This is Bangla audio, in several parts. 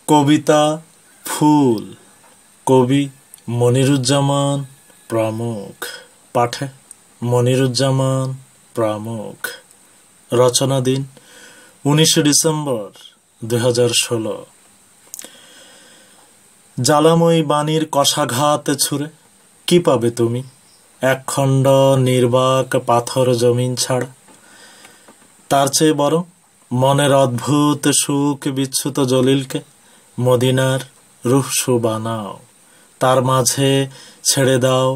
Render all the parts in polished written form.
কবিতা ফুল কবি মনিরুজ্জামান প্রমুখ। পাঠে মনিরুজ্জামান প্রমুখ। রচনা দিন 19 ডিসেম্বর 2016। জ্বালাময়ী বাণীর কষাঘাত ছুঁড়ে কি পাবে তুমি একখণ্ড নির্বাক পাথর জমিন ছাড়া? তার চেয়ে বরং মনের অদ্ভুত সুখ বিচ্যুত জলিলকে মদিনার রূপসু বানাও, তার মাঝে ছেড়ে দাও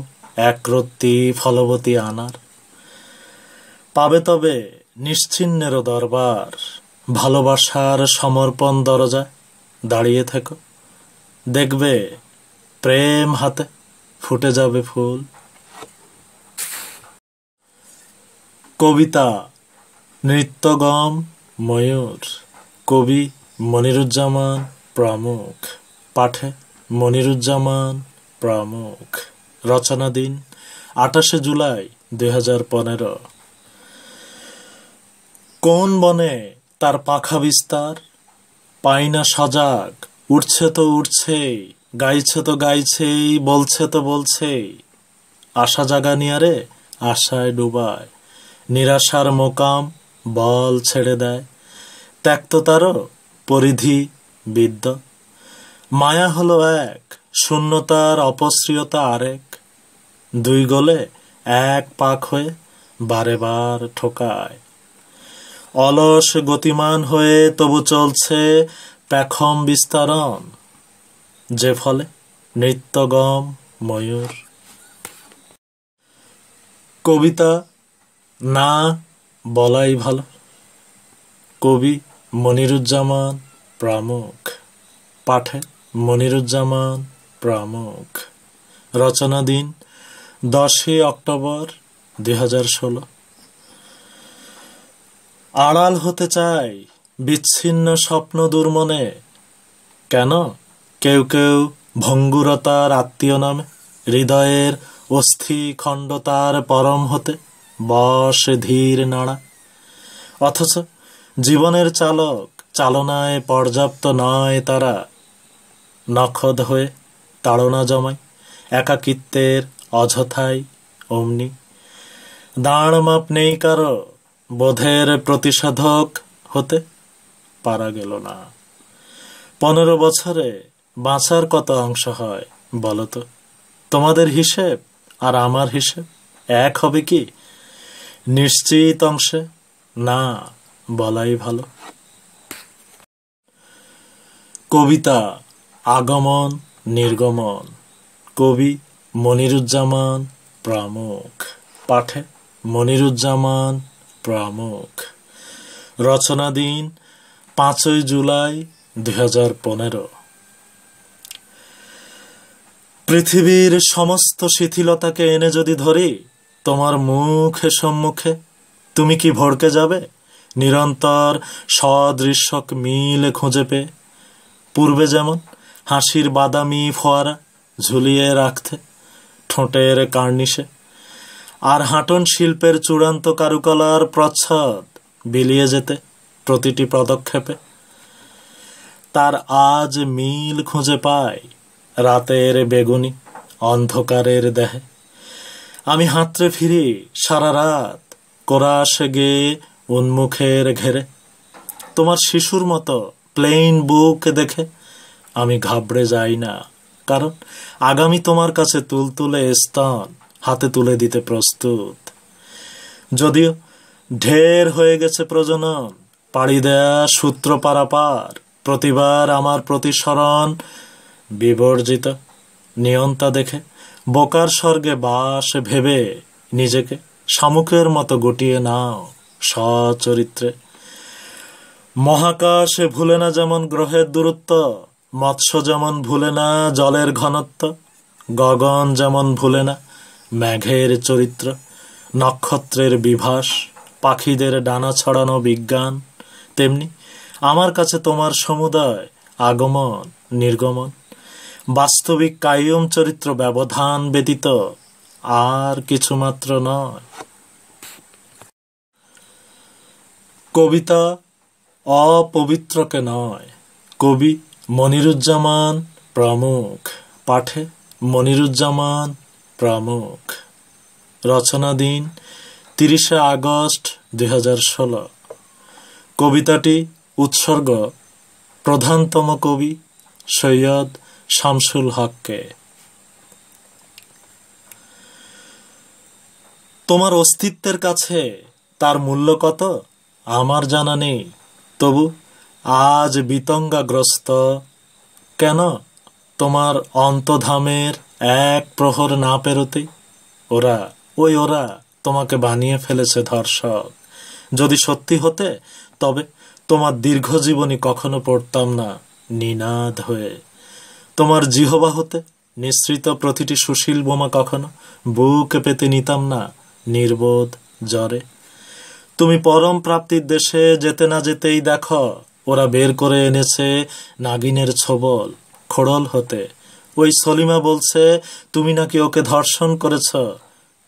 একরত্তি ফলবতী আনার। পাবে তবে নিশ্চিহ্নেরও দরবার, ভালোবাসার সমর্পণ দরজায় দাঁড়িয়ে থেকো, দেখবে প্রেম হাতে ফুটে যাবে ফুল। কবিতা নৃত্যগম ময়ূর কবি মনিরুজ্জামান প্রমুখ। পাঠে মনিরুজ্জামান প্রমুখ। রচনা দিন 28 জুলাই 2015। কোন বনে তার পাখা বিস্তার, পাই না সজাগ, উঠছে তো উঠছেই, গাইছে তো গাইছেই, বলছে তো বলছেই। আশা জাগানিয়ারে আশায় ডুবায়, নিরাশার মোকাম বল ছেড়ে দেয়। ত্যক্ত তারও পরিধি বিদ্য, মায়া হলো এক, শূন্যতার অপশ্রিয়তা আরেক। দুই গোলে এক পাক হয়ে বারে বার ঠোকায়, অলস গতিমান হয়ে তবু চলছে পেখম বিস্তারণ, যে ফলে নৃত্যগম ময়ূর। কবিতা না বলাই ভালো কবি মনিরুজ্জামান প্রমুখ। পাঠে মনিরুজ্জামান প্রমুখ। রচনা দিন 10 অক্টোবর 2016। আড়াল হতে চাই বিচ্ছিন্ন স্বপ্ন দুর্মনে, কেন কেউ কেউ ভঙ্গুরতার আত্মীয় নামে হৃদয়ের অস্থি খণ্ডতার পরম হতে বস ধীর নাড়া। অথচ জীবনের চালক চালনায় পর্যাপ্ত নয় তারা, নখদ হয়ে তাড়না জমায় একাকিত্বের অযথাই অমনি। দাঁড় মাপ নেই কারো, বোধের প্রতিষেধক হতে পারা গেল না। 15 বছরে বাঁচার কত অংশ হয় বলতো? তোমাদের হিসেব আর আমার হিসেব এক হবে কি? নিশ্চিত অংশে না বলাই ভালো। কবিতা আগমন নির্গমন কবি মনিরুজ্জামান প্রমুখ। পাঠে মনিরুজ্জামান প্রমুখ। রচনা দিন 5 জুলাই 2015। পৃথিবীর সমস্ত শিথিলতাকে এনে যদি ধরি তোমার মুখে সম্মুখে, তুমি কি ভড়কে যাবে নিরন্তর সদৃশ্যক মিল খুঁজে পেয়ে? পূর্বে যেমন হাসির বাদামি ফোয়ারা ঝুলিয়ে রাখতে ঠোঁটের কার্নিশে, আর হাঁটন শিল্পের চূড়ান্ত কারুকলার প্রচ্ছদ বিলিয়ে যেতে প্রতিটি পদক্ষেপে, তার আজ মিল খুঁজে পায় রাতের বেগুনি অন্ধকারের দেহে। আমি হাতড়ে ফিরি সারা রাত কোরাস গেয়ে উন্মুখের ঘেরে, তোমার শিশুর মতো প্লেন বুক দেখে আমি ঘাবড়ে যাই না, কারণ আগামী তোমার কাছে তুলতুলে স্তন হাতে তুলে দিতে প্রস্তুত। যদিও ঢের হয়ে গেছে প্রজনন, পাড়ি দেয়া সূত্র পারাপার, প্রতিবার আমার প্রতিসরণ বিবর্জিত নিয়ন্তা দেখে বোকার স্বর্গে বাস ভেবে নিজেকে শামুকের মতো গুটিয়ে নাও সচরিত্রে। মহাকাশে ভুলে না যেমন গ্রহের দূরত্ব, মৎস্য যেমন ভুলে না জলের ঘনত্ব, গগন যেমন ভুলে না মেঘের চরিত্র, নক্ষত্রের বিভাস, পাখিদের ডানা ছড়ানো বিজ্ঞান, তেমনি আমার কাছে তোমার সমুদয় আগমন নির্গমন বাস্তবিক কায়ুম চরিত্র ব্যবধান ব্যতীত আর কিছুমাত্র নয়। কবিতা অপবিত্রকে নয় কবি মনিরুজ্জামান প্রমুখ। পাঠে মনিরুজ্জামান প্রমুখ। রচনা দিন 30 আগস্ট 2016। কবিতাটি উৎসর্গ প্রধানতম কবি সৈয়দ শামসুল হককে। তোমার অস্তিত্বের কাছে তার মূল্য কত আমার জানা নেই, তবু আজ বিতঙ্গাগ্রস্ত কেন তোমার অন্তধামের এক প্রহর না পেরোতে? ওরা তোমাকে বানিয়ে ফেলেছে ধর্ষক। যদি সত্যি হতে তবে তোমার দীর্ঘ জীবনী কখনো পড়তাম না নিনাদ হয়ে। তোমার জিহবা হতে নিঃসৃত প্রতিটি সুশীল বোমা কখনো বুকে পেতে নিতাম না নির্বোধ জ্বরে। তুমি পরম প্রাপ্তির দেশে যেতে না যেতেই দেখো ওরা বের করে এনেছে নাগিনের ছোবল খোড়ল হতে। ওই সলিমা বলছে তুমি নাকি ওকে ধর্ষণ করেছ।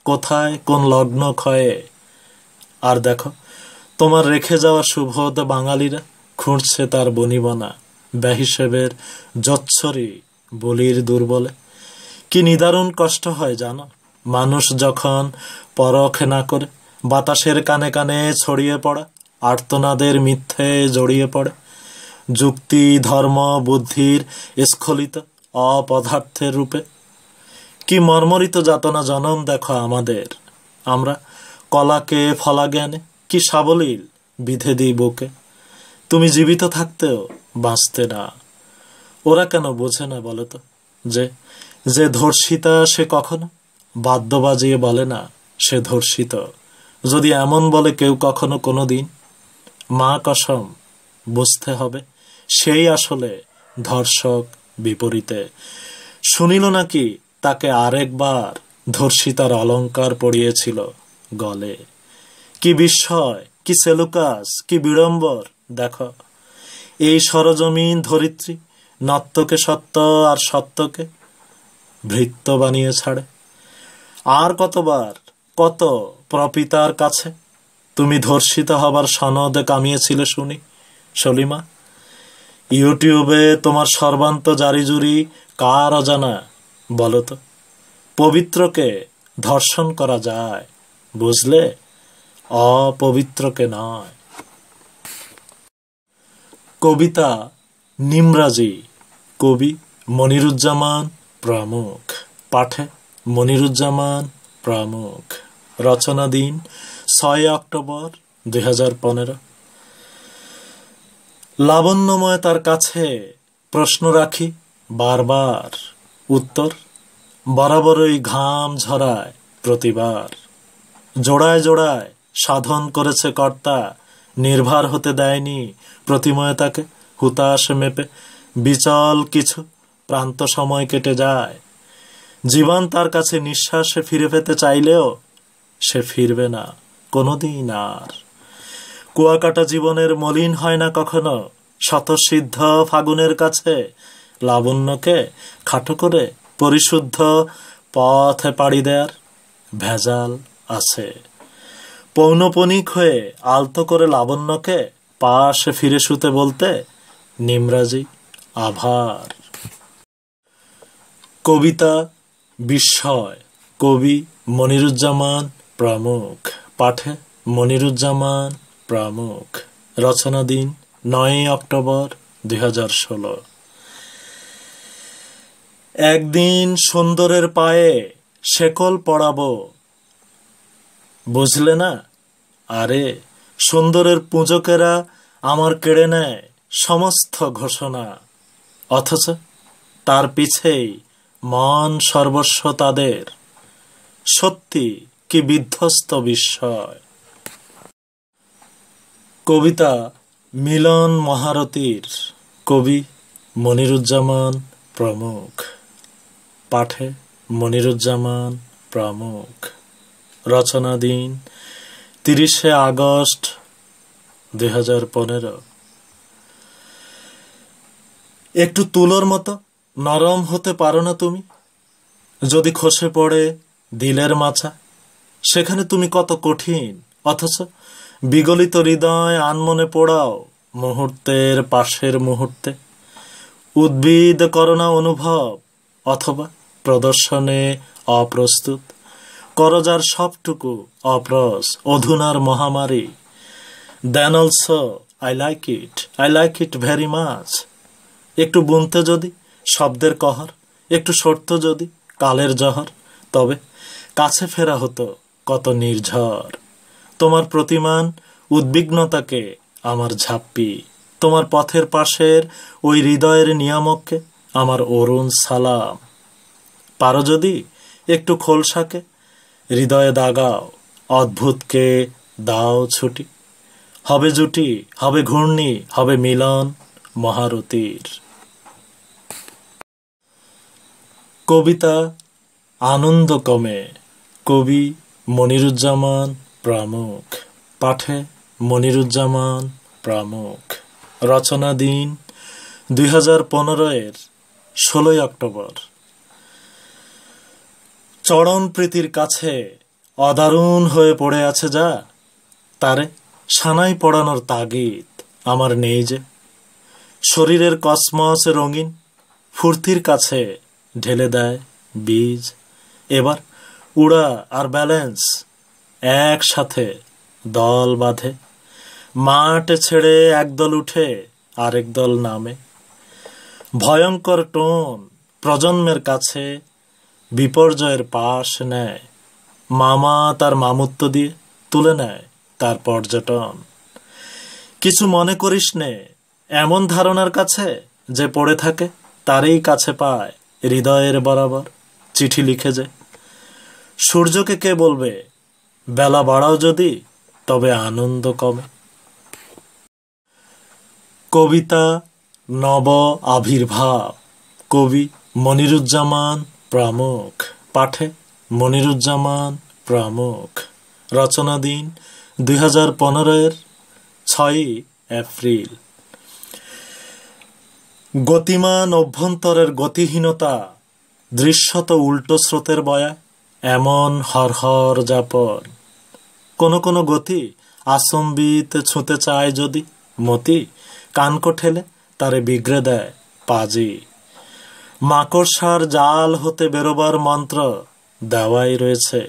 কোথায় কোন লগ্ন ক্ষয়ে? আর দেখো তোমার রেখে যাওয়া সুবোধ বাঙালিরা খুঁড়ছে তার বনিবনা বেহিসেবের জচ্ছরি বলির দুর্বলে। কি নিদারুণ কষ্ট হয় জানো, মানুষ যখন পরখ না করে বাতাসের কানে কানে ছড়িয়ে পড়া আর্তনাদের মিথ্যে জড়িয়ে পড়ে। যুক্তি ধর্ম বুদ্ধির স্খলিত অপদার্থের রূপে। কি মর্মরিত যাতনা জনম দেখো আমাদের। আমরা কলাকে ফলা জ্ঞানে কি সাবলীল বিধে দিই বুকে। তুমি জীবিত থাকতেও বাঁচতে না। ওরা কেন বোঝে না বলো তো, যে যে ধর্ষিতা সে কখনো বাদ্য বাজিয়ে বলে না সে ধর্ষিত। যদি এমন বলে কেউ কখনো কোনো দিন, মা কসম বুঝতে হবে সেই আসলে ধর্ষক বিপরীতে। শুনিল নাকি তাকে আরেকবার ধর্ষিতার অলঙ্কার পড়িয়েছিল গলে। কি বিস্ময়, কি সেলুকাস, কি বিড়ম্বর দেখো। এই সরজমিন ধরিত্রী নত্যকে সত্য আর সত্যকে ভৃত্য বানিয়ে ছাড়ে। আর কতবার কত প্রপিতার কাছে তুমি ধর্ষিত হবার সনদ কামিয়েছিলে শুনি সলিমা। ইউটিউবে তোমার সর্বান্ত জারিজুরি কার অজানা বলো তো। পবিত্রকে ধর্ষণ করা যায় বুঝলে, অপবিত্রকে নয়। কবিতা নিমরাজি। কবি মনিরুজ্জামান প্রমুখ। পাঠে মনিরুজ্জামান প্রমুখ। রচনা দিন 6 অক্টোবর 2015। লাবণ্যময় তার কাছে প্রশ্ন রাখি বারবার, উত্তর বরাবরই ঘাম ঝরায় প্রতিবার। জোড়ায় জোড়ায় সাধন করেছে কর্তা, নির্ভার হতে দেয়নি প্রতিময় তাকে হুতাশ মেপে। বিচল কিছু প্রান্ত সময় কেটে যায়। জীবন তার কাছে নিঃশ্বাসে ফিরে পেতে চাইলেও সে ফিরবে না কোনোদিন আর। কুয়াকাটা জীবনের মলিন হয় না কখনো শতসিদ্ধ ফাগুনের কাছে। লাবণ্যকে খাটো করে পরিশুদ্ধ পথে পাড়ি দেয়ার ভেজাল আছে। পৌনপনিক হয়ে আলতো করে লাবণ্যকে পাশে ফিরে শুতে বলতে নিমরাজি আভার। কবিতা বিস্ময়। কবি মনিরুজ্জামান প্রমুখ। পাঠে মনিরুজ্জামান প্রমুখ। রচনা দিন 9 অক্টোবর 2016। একদিন সুন্দরের পায়ে শেকল পড়াবো বুঝলে না। আরে সুন্দরের পূজকেরা আমার কেড়ে নেয় সমস্ত ঘোষণা, অথচ তার পিছেই মন সর্বস্ব তাদের। সত্যি কি বিধ্বস্ত বিস্ময়। কবিতা মিলন মহারথীর। কবি মনিরুজ্জামান প্রমুখ। পাঠে মনিরুজ্জামান প্রমুখ। রচনা দিন 30 আগস্ট 2015। একটু তুলোর মতো নরম হতে পারো না তুমি? যদি খসে পড়ে দিলের মাছা, সেখানে তুমি কত কঠিন, অথচ বিগলিত হৃদয় আনমনে পোড়াও মুহূর্তের পাশের মুহূর্তে। উদ্ভিদ করোনা অনুভব, অথবা প্রদর্শনে অপ্রস্তুত, করজার সবটুকু অপ্রস অধুনার মহামারী। Then also I like it very much. একটু বুনতে যদি শব্দের কহর, একটু সরত যদি কালের জহর, তবে কাছে ফেরা হতো কত নির্ঝর। তোমার প্রতিমান উদ্বিগ্নতাকে আমার ঝাপ্পি, তোমার পথের পাশের ওই হৃদয়ের নিয়ামককে আমার অরুণ সালাম। পারো যদি একটু খোলসাকে হৃদয়ে দাগাও, অদ্ভুতকে দাও ছুটি, হবে জুটি, হবে ঘূর্ণি, হবে মিলন মহারতির। কবিতা আনন্দ কমে, কবি মনিরুজ্জামান প্রমুখ। পাঠে মনিরুজ্জামান প্রমুখ। রচনা দিন 2015-এর 16 অক্টোবর। চরণ প্রীতির কাছে অদারুণ হয়ে পড়ে আছে যা, তারে সানাই পড়ানোর তাগিদ আমার নেই যে। শরীরের কসমস রঙিন ফুর্তির কাছে ঢেলে দেয় বীজ। এবার উড়া আর ব্যালেন্স একসাথে দল বাঁধে, মাঠ ছেড়ে একদল উঠে আরেক দল নামে। ভয়ঙ্কর টোন প্রজন্মের কাছে বিপর্যয়ের পাশ নেয়, মামা তার মামুত্ব দিয়ে তুলে নেয় তার পর্যটন। কিছু মনে করিস নে এমন ধারণার কাছে, যে পড়ে থাকে তারই কাছে পায় হৃদয়ের বরাবর চিঠি লিখে যে। সূর্যকে কে বলবে বেলা বাড়াও যদি, তবে আনন্দ কমে। কবিতা নব আবির্ভাব, কবি মনিরুজ্জামান প্রমুখ। পাঠে মনিরুজ্জামান প্রমুখ। রচনা দিন 2015-এর 6 এপ্রিল। গতিমান অভ্যন্তরের গতিহীনতা, দৃশ্যত উল্টো স্রোতের বয়া, এমন হরহর যাপন। কোন কোন গতি আচম্বিত ছুঁতে চায় যদি, মতি কানকো ঠেলে তারে বিগড়ে দেয় পাজি। মাকড়সার জাল হতে বেরোবার মন্ত্র দেওয়াই রয়েছে,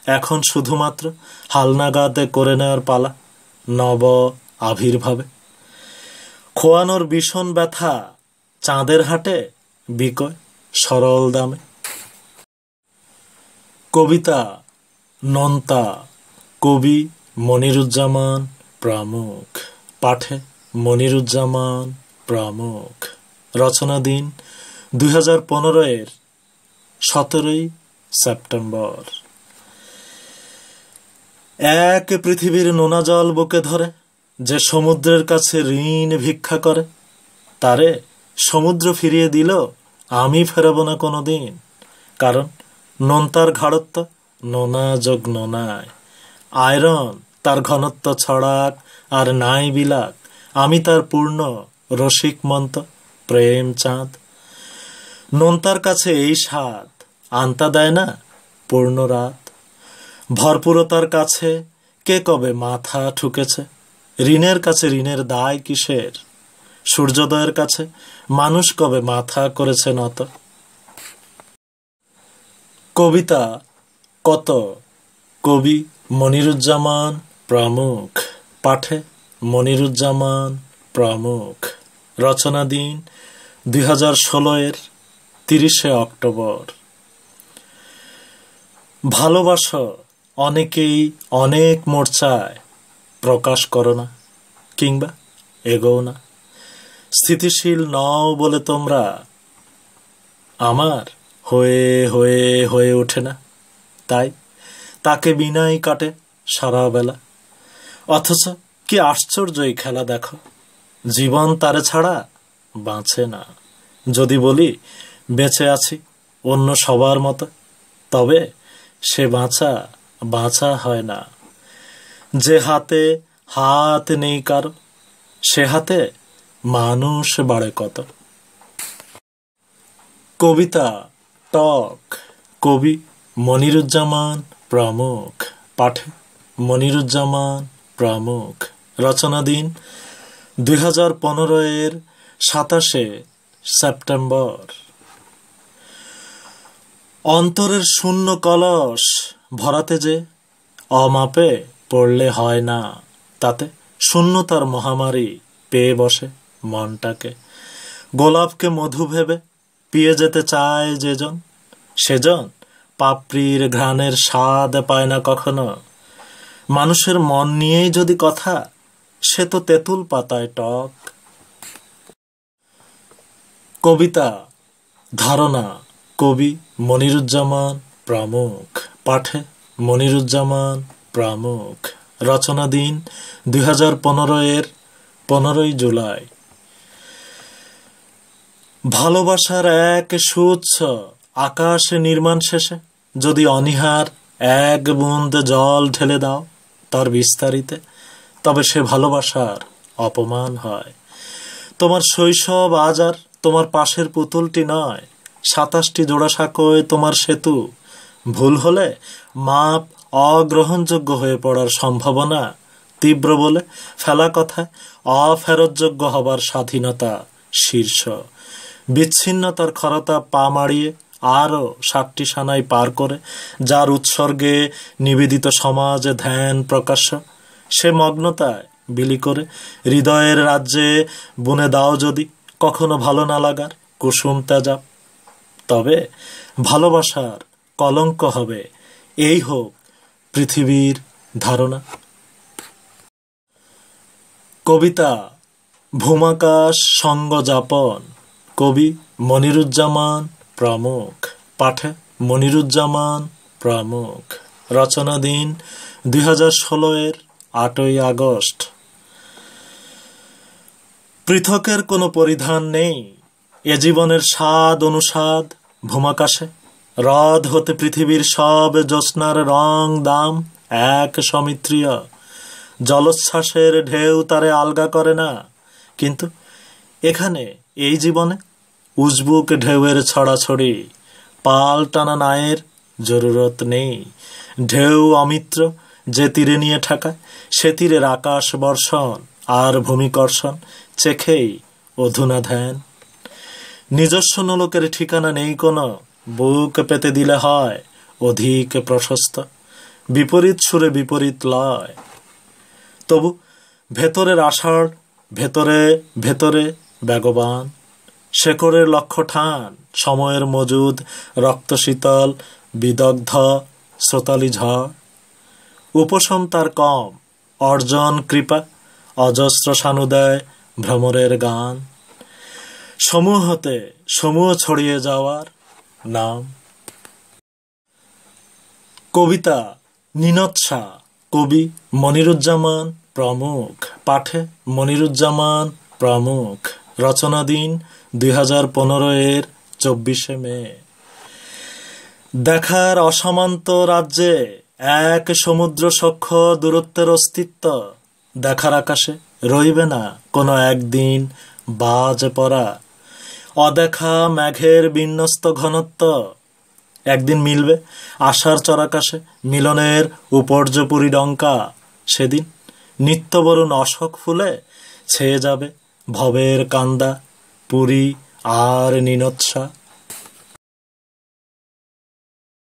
এখন শুধুমাত্র হালনাগাদে করে নেওয়ার পালা নব আবির্ভাবে। খোয়ানোর ভীষণ ব্যথা চাঁদের হাটে বিকয় সরল দামে। কবিতা নন্তা, কবি মনিরুজ্জামান প্রমুখ। পাঠে মনিরুজ্জামান প্রমুখ। রচনা দিন 2015-এর 17 সেপ্টেম্বর। এক পৃথিবীর নোনা জল বুকে ধরে যে সমুদ্রের কাছে ঋণ ভিক্ষা করে, তারে সমুদ্র ফিরিয়ে দিল আমি ফেরাবো না কোনোদিন। কারণ নোনতার ঘাড়ত্ব নোনা যোগ নোনায়, আয়রন তার ঘনত্ব ছড়াক আর নাই বিলাক, আমি তার পূর্ণ রসিক মন্ত প্রেম চাঁদ। নোনতার কাছে এই স্বাদ আনতা দেয় না পূর্ণ রাত। ভরপুরতার কাছে কে কবে মাথা ঠুকেছে, ঋণের কাছে ঋণের দায় কিসের। সূর্যোদয়ের কাছে মানুষ কবে মাথা করেছে নত। কবিতা কত, কবি মনিরুজ্জামান প্রমুখ। পাঠে মনিরুজ্জামান প্রমুখ। রচনা দিন 2016-এর 30 অক্টোবর। ভালোবাসো অনেকেই অনেক মোর্চায়, প্রকাশ করো না কিংবা এগোও না। স্থিতিশীল নও বলে তোমরা, আমার হয়ে হয়ে হয়ে ওঠে না, তাই তাকে বিনাই কাটে সারা বেলা। অথচ কি আশ্চর্য এই খেলা দেখো, জীবন তারে ছাড়া বাঁচে না। যদি বলি বেঁচে আছি অন্য সবার মতো, তবে সে বাঁচা বাঁচা হয় না। যে হাতে হাত নেই কারো, সে হাতে মানুষ বাড়ে কত। কবিতা টক, কবি মনিরুজ্জামান প্রমুখ। পাঠে মনিরুজ্জামান প্রমুখ। রচনা দিন 2015-এর 27 সেপ্টেম্বর। অন্তরের শূন্য কলস ভরাতে যে অমাপে পড়লে হয় না, তাতে শূন্যতার মহামারী পেয়ে বসে মনটাকে। গোলাপকে মধু ভেবে পিয়ে যেতে চায় যেজন, সেজন পাপড়ির ঘ্রাণের স্বাদ পায় না কখনো। মানুষের মন নিয়েই যদি কথা, সে তো তেঁতুল পাতায় টক। কবিতা ধারণা, কবি মনিরুজ্জামান প্রমুখ। পাঠে মনিরুজ্জামান প্রমুখ। রচনা দিন 2015-এর 15ই জুলাই। ভালোবাসার এক সুউচ্চ আকাশে নির্মাণ শেষে যদি অনীহার এক বুঁদ জল ঢেলে দাও তার বিস্তারিতে, তবে সে ভালোবাসার অপমান হয়। তোমার শৈশব আজ আর তোমার পাশের পুতুলটি নয়, 27টি জোড়া সাঁকোয় তোমার সেতু। ভুল হলে মাপ অগ্রহণযোগ্য হয়ে পড়ার সম্ভাবনা তীব্র বলে ফেলা কথায় অফেরতযোগ্য হবার স্বাধীনতা শীর্ষ। বিচ্ছিন্নতার খরতা পা মাড়িয়ে আরও 7টি সানাই পার করে যার উৎসর্গে নিবেদিত সমাজে ধ্যান প্রকাশ্য, সে মগ্নতায় বিলি করে হৃদয়ের রাজ্যে বুনে দাও যদি কখনো ভালো না লাগার কুসুম তেজাব। তবে ভালোবাসার কলঙ্ক হবে, এই হোক পৃথিবীর ধারণা। কবিতা ভূমাকাশ সঙ্গ যাপন। কবি মনিরুজ্জামান প্রমুখ। পাঠে মনিরুজ্জামান প্রমুখ। রচনা দিন 2016-এর 8ই আগস্ট। পৃথকের কোনো পরিধান নেই, এ জীবনের স্বাদ অনুসাদ ভূমাকাশে। হ্রদ হতে পৃথিবীর সব জ্যোৎস্নার রং দাম এক সমিত্রিয়। জলোচ্ছ্বাসের ঢেউ তারে আলগা করে না, কিন্তু এখানে এই জীবনে উজবুক ঢেউয়ের ছড়াছড়ি। পাল টানা নায়ের জরুরত নেই। ঢেউ অমিত্র যে তীরে নিয়ে ঠেকায়, সে তীরের আকাশ বর্ষণ আর ভূমিকর্ষণ চেখেই অধুনা ধ্যান। নিজস্ব নোলকের ঠিকানা নেই কোনো, বুক পেতে দিলে হয় অধিক প্রশস্ত। বিপরীত সুরে বিপরীত লয়, তবু ভেতরের আষাঢ় ভেতরে ভেতরে বেগবান। শেকড়ের লক্ষ্য ঠান, সময়ের মজুদ রক্ত শীতল বিদগ্ধ শ্রোতালি ঝড়। উপশম তার কম, অর্জন কৃপা অজস্র সানুদয় ভ্রমরের গান। সমূহ হতে সমূহ ছড়িয়ে যাওয়ার নাম। কবিতা নিনৎসা। কবি মনিরুজ্জামান প্রমুখ। পাঠে মনিরুজ্জামান প্রমুখ। রচনা দিন 2015-এর 24শে মে। দেখার অসমান্ত রাজ্যে এক সমুদ্র সখ্য দূরত্বের অস্তিত্ব। দেখার আকাশে রইবে না কোনো একদিন বাজ পড়া অদেখা মেঘের বিন্যস্ত ঘনত্ব। একদিন মিলবে আশার চরাকাশে মিলনের উপর্যপুরী ডঙ্কা। সেদিন নিত্যবরুণ অশোক ফুলে ছেয়ে যাবে ভবের কান্দা, পুরী আর নিনৎসা।